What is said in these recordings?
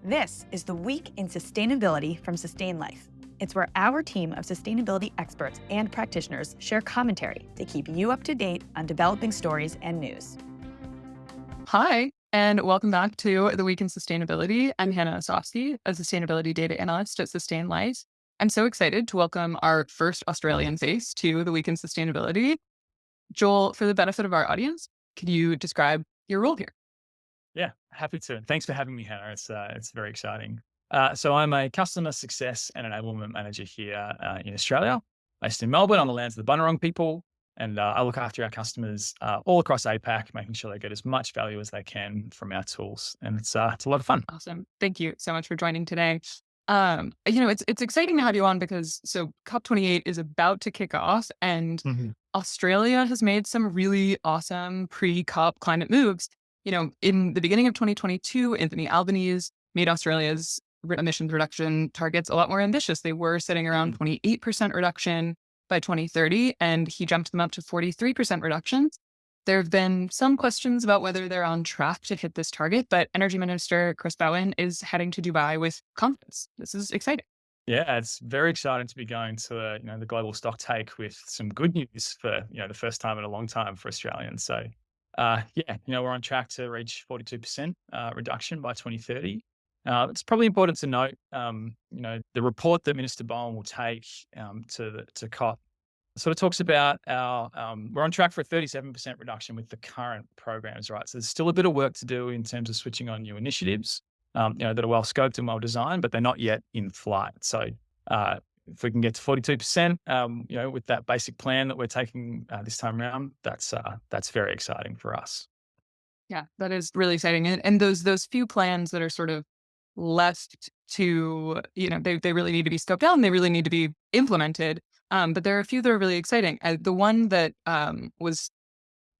This is the Week in Sustainability from Sustain.Life. It's where our team of sustainability experts and practitioners share commentary to keep you up to date on developing stories and news. Hi, and welcome back to the Week in Sustainability. I'm Hannah Asosi, a sustainability data analyst at Sustain.Life. I'm so excited to welcome our first Australian face to the Week in Sustainability. Joel, for the benefit of our audience, could you describe your role here? Yeah, happy to. Thanks for having me, Hannah. It's very exciting. So I'm a customer success and enablement manager here in Australia, based in Melbourne on the lands of the Bunurong people, and I look after our customers all across APAC, making sure they get as much value as they can from our tools, and it's a lot of fun. Awesome. Thank you so much for joining today. It's exciting to have you on because COP28 is about to kick off, and Mhm. Australia has made some really awesome pre-COP climate moves. In the beginning of 2022, Anthony Albanese made Australia's emissions reduction targets a lot more ambitious. They were sitting around 28% reduction by 2030, and he jumped them up to 43% reductions. There have been some questions about whether they're on track to hit this target, but Energy Minister Chris Bowen is heading to Dubai with confidence. This is exciting. Yeah, it's very exciting to be going to the global stock take with some good news for the first time in a long time for Australians. So yeah, we're on track to reach 42% reduction by 2030. It's probably important to note, the report that Minister Bowen will take to COP sort of talks about we're on track for a 37% reduction with the current programs, right? So there's still a bit of work to do in terms of switching on new initiatives, that are well scoped and well designed, but they're not yet in flight. So uh, if we can get to 42%, with that basic plan that we're taking this time around, that's very exciting for us. Yeah, that is really exciting. And those few plans that are sort of left to, they really need to be scoped out and they really need to be implemented. But there are a few that are really exciting. The one that was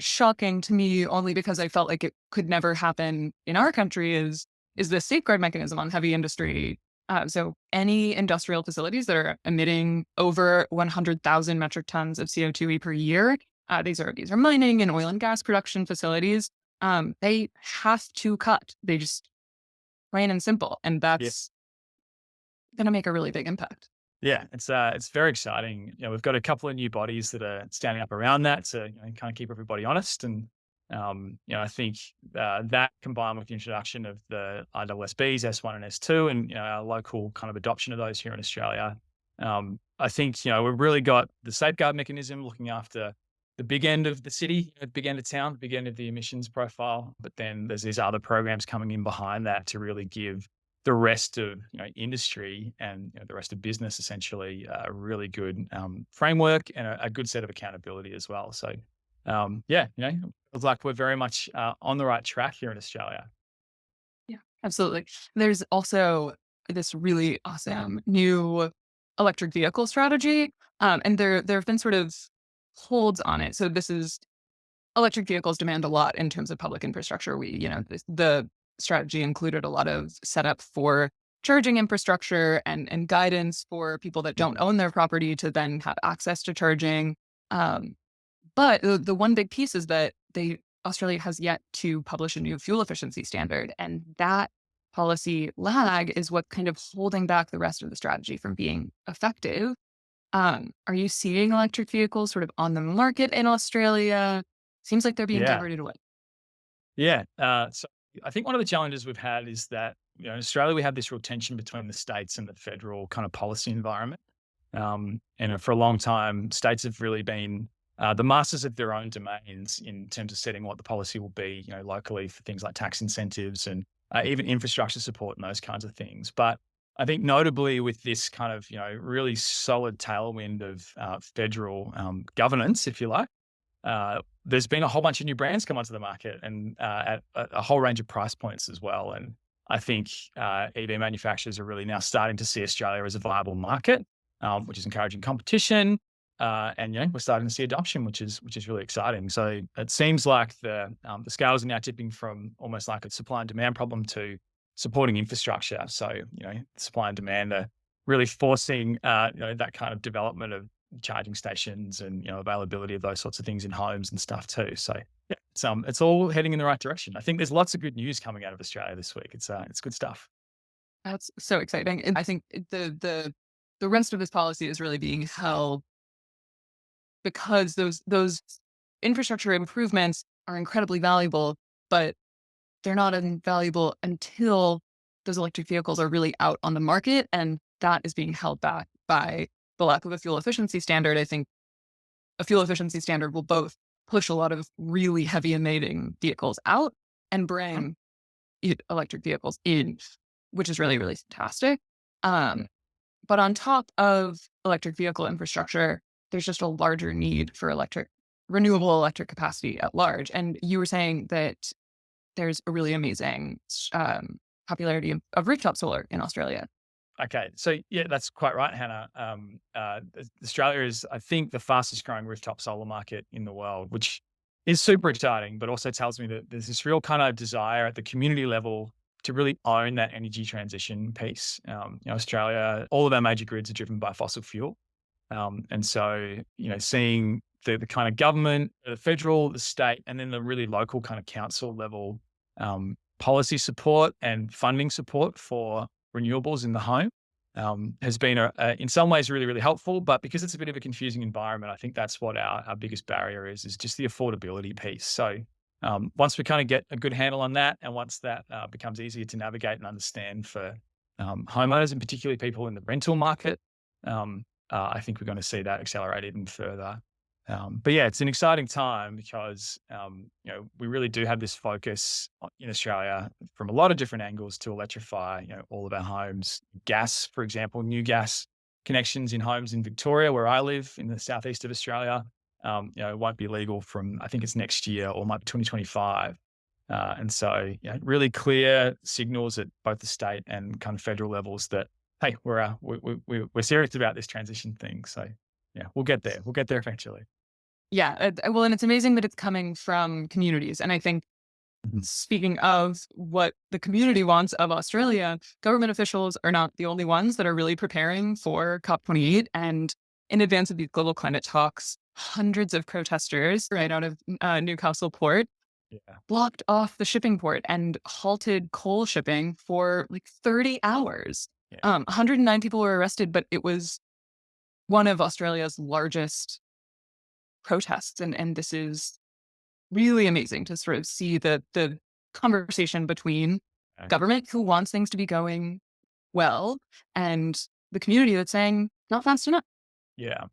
shocking to me only because I felt like it could never happen in our country is the safeguard mechanism on heavy industry. So any industrial facilities that are emitting over 100,000 metric tons of CO2 per year, these are mining and oil and gas production facilities. They have to cut. They just plain and simple, and that's going to make a really big impact. Yeah, it's very exciting. We've got a couple of new bodies that are standing up around that to kind of keep everybody honest. And I think that combined with the introduction of the ISSBs S1 and S2, and our local kind of adoption of those here in Australia, I think we've really got the safeguard mechanism looking after the big end of the city, the big end of town, the big end of the emissions profile. But then there's these other programs coming in behind that to really give the rest of industry and the rest of business essentially a really good framework and a good set of accountability as well. So yeah, feels like we're very much on the right track here in Australia. Yeah, absolutely. There's also this really awesome new electric vehicle strategy, and there have been sort of holds on it. So this is electric vehicles demand a lot in terms of public infrastructure. The strategy included a lot of setup for charging infrastructure and guidance for people that don't own their property to then have access to charging. Um, but the one big piece is that Australia has yet to publish a new fuel efficiency standard, and that policy lag is what kind of holding back the rest of the strategy from being effective. Are you seeing electric vehicles sort of on the market in Australia? Seems like they're being Yeah, diverted away. yeah. So I think one of the challenges we've had is that in Australia we have this real tension between the states and the federal kind of policy environment. And for a long time, states have really been the masters of their own domains in terms of setting what the policy will be, locally for things like tax incentives and even infrastructure support and those kinds of things. But I think notably with this kind of, really solid tailwind of federal governance, if you like, there's been a whole bunch of new brands come onto the market and at a whole range of price points as well. And I think EV manufacturers are really now starting to see Australia as a viable market, which is encouraging competition. And we're starting to see adoption, which is really exciting. So it seems like the scales are now tipping from almost like a supply and demand problem to supporting infrastructure. So supply and demand are really forcing that kind of development of charging stations and availability of those sorts of things in homes and stuff too. So yeah, it's all heading in the right direction. I think there's lots of good news coming out of Australia this week. It's good stuff. That's so exciting. And I think the rest of this policy is really being held because those infrastructure improvements are incredibly valuable, but they're not valuable until those electric vehicles are really out on the market. And that is being held back by the lack of a fuel efficiency standard. I think a fuel efficiency standard will both push a lot of really heavy emitting vehicles out and bring electric vehicles in, which is really, really fantastic. Um, but on top of electric vehicle infrastructure, there's just a larger need for renewable electric capacity at large. And you were saying that there's a really amazing popularity of rooftop solar in Australia. Okay, so yeah, that's quite right, Hannah. Australia is, I think, the fastest growing rooftop solar market in the world, which is super exciting, but also tells me that there's this real kind of desire at the community level to really own that energy transition piece. Australia, all of our major grids are driven by fossil fuel, and so seeing the kind of government, the federal, the state, and then the really local kind of council level policy support and funding support for renewables in the home has been, in some ways, really, really helpful. But because it's a bit of a confusing environment, I think that's what our biggest barrier is just the affordability piece. So once we kind of get a good handle on that, and once that becomes easier to navigate and understand for homeowners, and particularly people in the rental market, I think we're going to see that accelerate even further. But yeah, it's an exciting time because we really do have this focus in Australia from a lot of different angles to electrify all of our homes. Gas, for example, new gas connections in homes in Victoria, where I live in the southeast of Australia, won't be legal from, I think it's next year or might be 2025. And so really clear signals at both the state and kind of federal levels that, hey, we're serious about this transition thing. So yeah, we'll get there. We'll get there eventually. Yeah. Well, and it's amazing that it's coming from communities. And I think speaking of what the community wants of Australia, government officials are not the only ones that are really preparing for COP28. And in advance of these global climate talks, hundreds of protesters right out of Newcastle Port blocked off the shipping port and halted coal shipping for like 30 hours. 109 people were arrested, but it was one of Australia's largest protests. And this is really amazing to sort of see the conversation between government, who wants things to be going well, and the community that's saying not fast enough. Yeah.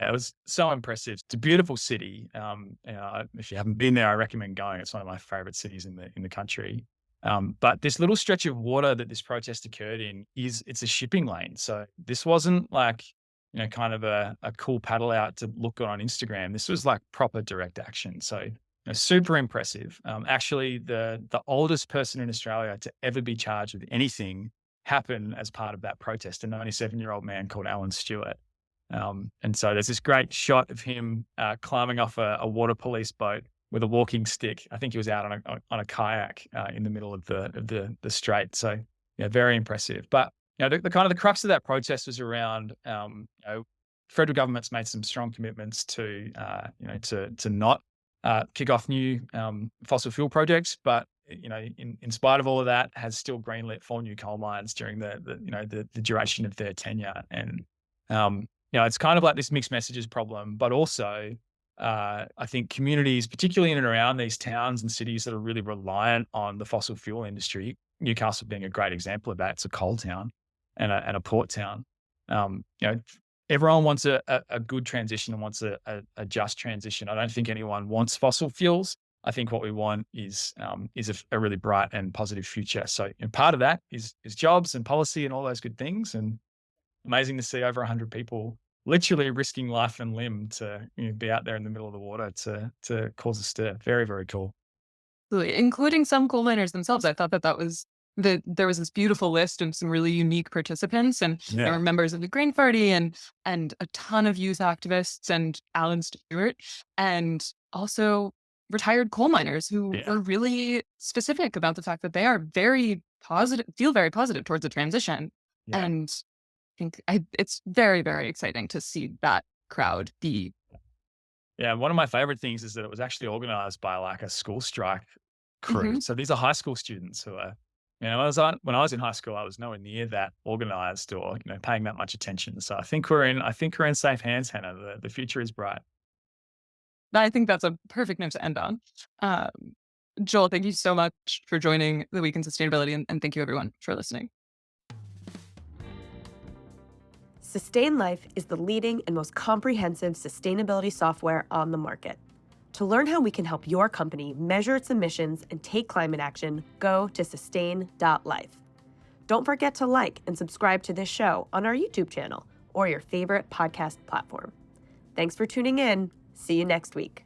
Yeah, it was so impressive. It's a beautiful city. If you haven't been there, I recommend going. It's one of my favorite cities in the country. But this little stretch of water that this protest occurred in it's a shipping lane. So this wasn't like kind of a cool paddle out to look good on Instagram. This was like proper direct action. So super impressive. Actually, the oldest person in Australia to ever be charged with anything happened as part of that protest, a 97-year-old man called Alan Stewart. And so there's this great shot of him climbing off a water police boat with a walking stick. I think he was out on a kayak in the middle of the strait. So yeah, very impressive. But the kind of the crux of that protest was around federal government's made some strong commitments to not kick off new fossil fuel projects, but in spite of all of that, has still greenlit 4 new coal mines during the duration of their tenure. And it's kind of like this mixed messages problem, but also I think communities, particularly in and around these towns and cities that are really reliant on the fossil fuel industry, Newcastle being a great example of that. It's a coal town and a port town. Everyone wants a good transition and wants a just transition. I don't think anyone wants fossil fuels. I think what we want is a really bright and positive future. So part of that is jobs and policy and all those good things. And amazing to see over 100 people literally risking life and limb to be out there in the middle of the water to cause a stir. Very, very cool. Including some coal miners themselves. I thought that was there was this beautiful list of some really unique participants, and there were members of the Green Party and a ton of youth activists and Alan Stewart, and also retired coal miners who are really specific about the fact that they are very positive, feel very positive towards the transition. And I think it's very, very exciting to see that crowd be. Yeah, one of my favorite things is that it was actually organized by like a school strike crew. So these are high school students who are When I was in high school, I was nowhere near that organized or, paying that much attention. So I think we're in safe hands, Hannah. The future is bright. I think that's a perfect note to end on. Um, Joel, thank you so much for joining the Week in Sustainability, and thank you everyone for listening. Sustain.Life is the leading and most comprehensive sustainability software on the market. To learn how we can help your company measure its emissions and take climate action, go to Sustain.Life. Don't forget to like and subscribe to this show on our YouTube channel or your favorite podcast platform. Thanks for tuning in. See you next week.